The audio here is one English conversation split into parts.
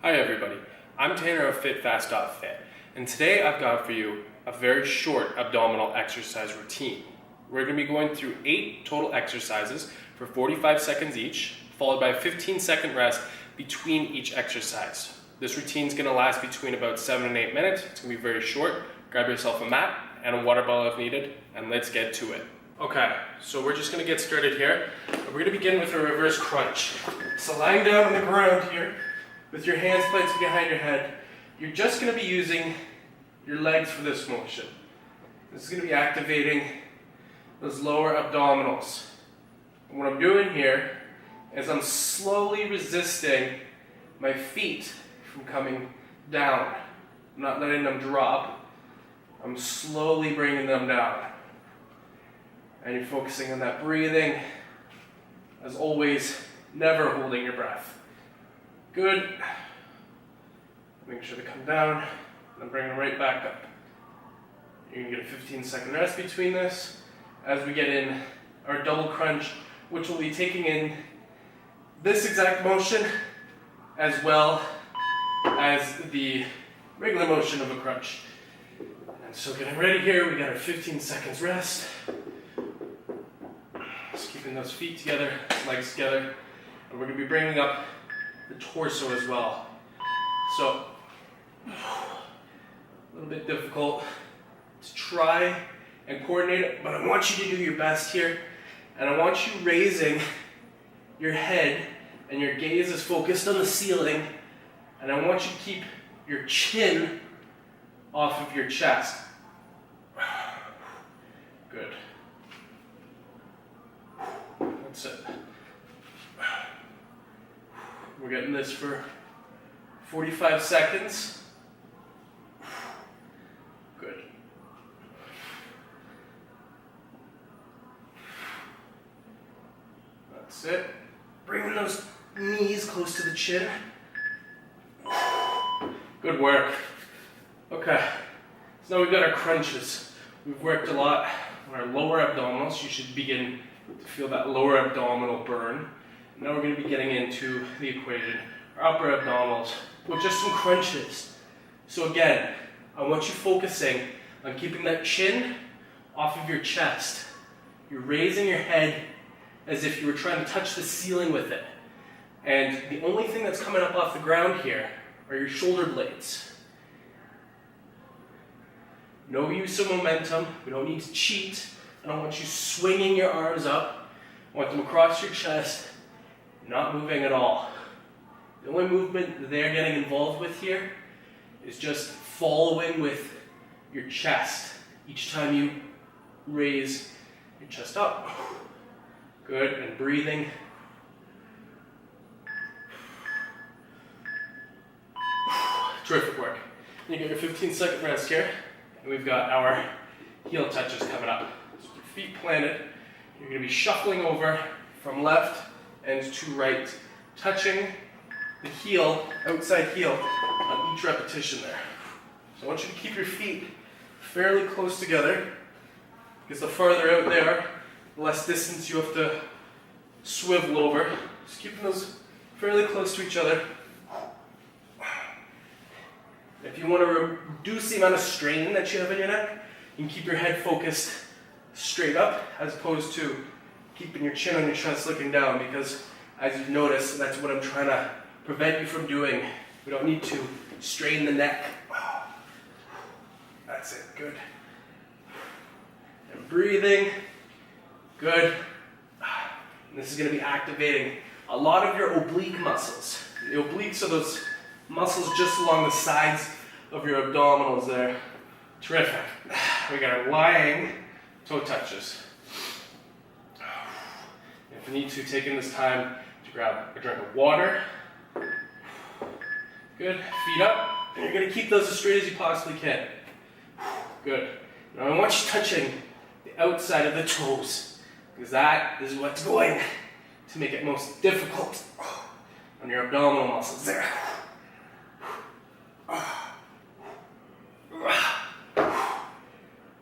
Hi everybody, I'm Tanner of FitFast.fit, and today I've got for you a very short abdominal exercise routine. We're going to be going through 8 total exercises for 45 seconds each, followed by a 15-second rest between each exercise. This routine is going to last between about 7 and 8 minutes. It's going to be very short. Grab yourself a mat and a water bottle if needed, and let's get to it. Okay, so we're just going to get started here. We're going to begin with a reverse crunch. So lying down on the ground here, with your hands planted behind your head, you're just going to be using your legs for this motion. This is going to be activating those lower abdominals. And what I'm doing here is I'm slowly resisting my feet from coming down. I'm not letting them drop. I'm slowly bringing them down. And you're focusing on that breathing. As always, never holding your breath. Good. Make sure to come down and then bring them right back up. You're going to get a 15-second rest between this as we get in our double crunch, which will be taking in this exact motion as well as the regular motion of a crunch. And so getting ready here, we got our 15 seconds rest. Just keeping those feet together, legs together, and we're going to be bringing up the torso as well. So, a little bit difficult to try and coordinate it, but I want you to do your best here, and I want you raising your head and your gaze is focused on the ceiling, and I want you to keep your chin off of your chest. Good. That's it. We're getting this for 45 seconds. Good. That's it. Bringing those knees close to the chin. Good work. Okay, so now we've got our crunches. We've worked a lot on our lower abdominals. You should begin to feel that lower abdominal burn. Now we're going to be getting into the equation, our upper abdominals, with just some crunches. So again, I want you focusing on keeping that chin off of your chest. You're raising your head as if you were trying to touch the ceiling with it. And the only thing that's coming up off the ground here are your shoulder blades. No use of momentum. We don't need to cheat. I don't want you swinging your arms up. I want them across your chest. Not moving at all. The only movement they're getting involved with here is just following with your chest each time you raise your chest up. Good, and breathing. Terrific work. You get your 15-second rest here, and we've got our heel touches coming up. So your feet planted, you're going to be shuffling over from left and to right, touching the heel, outside heel, on each repetition there. So I want you to keep your feet fairly close together, because the farther out they are, the less distance you have to swivel over. Just keeping those fairly close to each other. If you want to reduce the amount of strain that you have in your neck, you can keep your head focused straight up, as opposed to keeping your chin on your chest looking down, because as you've noticed, that's what I'm trying to prevent you from doing. We don't need to strain the neck. That's it, good. And breathing, good. And this is going to be activating a lot of your oblique muscles. The obliques are those muscles just along the sides of your abdominals there. Terrific. We got our lying toe touches. If you need to, take in this time to grab a drink of water. Good. Feet up. And you're going to keep those as straight as you possibly can. Good. Now I want you touching the outside of the toes, because that is what's going to make it most difficult on your abdominal muscles there.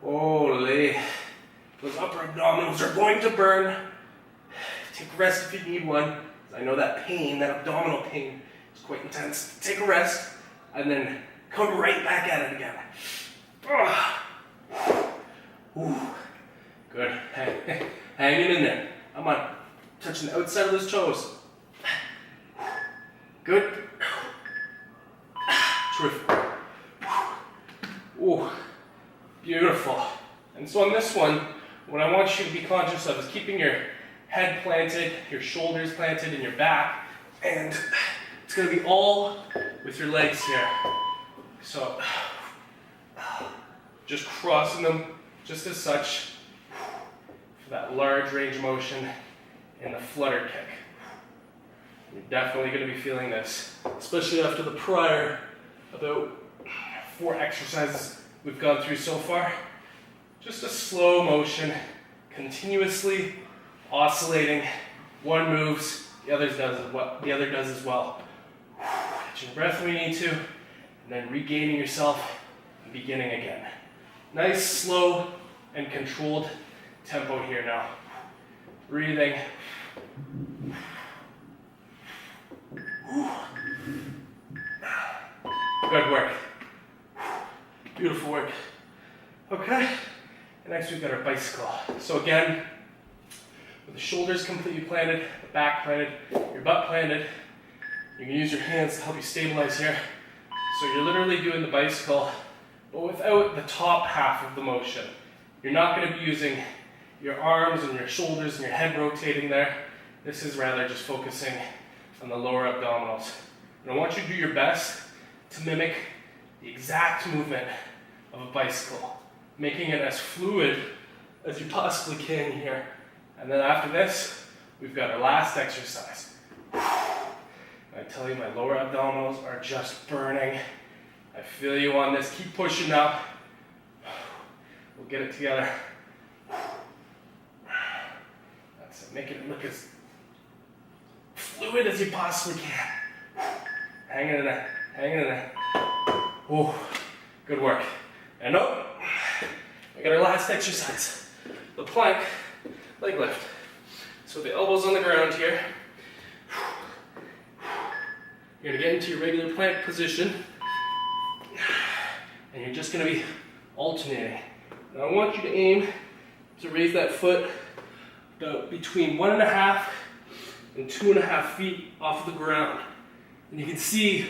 Holy. Those upper abdominals are going to burn. Take a rest if you need one. I know that pain, that abdominal pain, It's quite intense. Take a rest, and then come right back at it again. Ooh. Good. Hanging in there. Come on. Touching the outside of those toes. Good. Terrific. Ooh. Beautiful. And so on this one, what I want you to be conscious of is keeping your head planted, your shoulders planted, and your back. And it's going to be all with your legs here. So just crossing them just as such for that large range of motion and the flutter kick. You're definitely going to be feeling this, especially after the prior about 4 exercises we've gone through so far. Just a slow motion, continuously oscillating. One moves, the other does as well. Catching breath when you need to, and then regaining yourself and beginning again. Nice, slow, and controlled tempo here now. Breathing. Good work. Beautiful work. Okay, and next we've got our bicycle. So again, with the shoulders completely planted, the back planted, your butt planted, you can use your hands to help you stabilize here. So you're literally doing the bicycle, but without the top half of the motion. You're not going to be using your arms and your shoulders and your head rotating there. This is rather just focusing on the lower abdominals. And I want you to do your best to mimic the exact movement of a bicycle, making it as fluid as you possibly can here. And then after this, we've got our last exercise. I tell you, my lower abdominals are just burning. I feel you on this. Keep pushing now. We'll get it together. That's it. Make it look as fluid as you possibly can. Hang in there. Hang in there. Oh, good work. And up. We got our last exercise. The plank leg lift. So the elbows on the ground here. You're going to get into your regular plank position. And you're just going to be alternating. Now I want you to aim to raise that foot between 1.5 and 2.5 feet off the ground. And you can see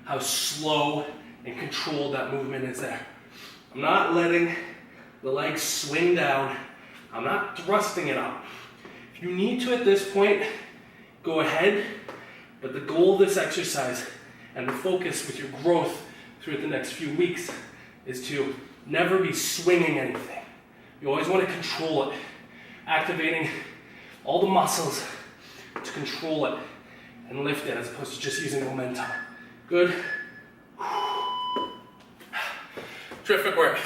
how slow and controlled that movement is there. I'm not letting the legs swing down. I'm not thrusting it up. If you need to at this point, go ahead. But the goal of this exercise and the focus with your growth through the next few weeks is to never be swinging anything. You always want to control it, activating all the muscles to control it and lift it as opposed to just using momentum. Good. Terrific work.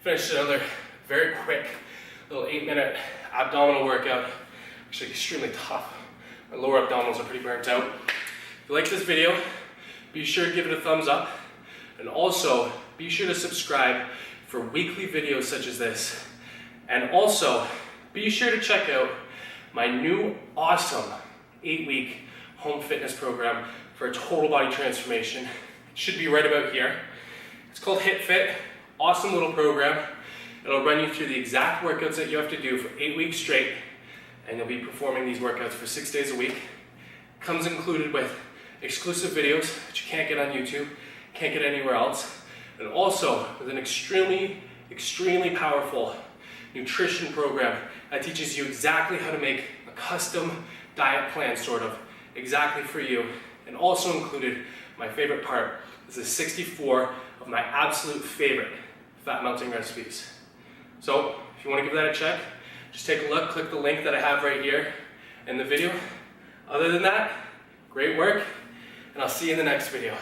Finished another very quick little 8-minute abdominal workout. Actually extremely tough. My lower abdominals are pretty burnt out. If you like this video, be sure to give it a thumbs up. And also, be sure to subscribe for weekly videos such as this. And also, be sure to check out my new awesome 8-week home fitness program for a total body transformation. It should be right about here. It's called Hit Fit. Awesome little program. It'll run you through the exact workouts that you have to do for 8 weeks straight. And you'll be performing these workouts for 6 days a week. Comes included with exclusive videos that you can't get on YouTube, can't get anywhere else. And also with an extremely powerful nutrition program that teaches you exactly how to make a custom diet plan, sort of, exactly for you. And also included, my favorite part, is the 64 of my absolute favorite fat melting recipes. So if you want to give that a check, just take a look, click the link that I have right here in the video. Other than that, great work, and I'll see you in the next video.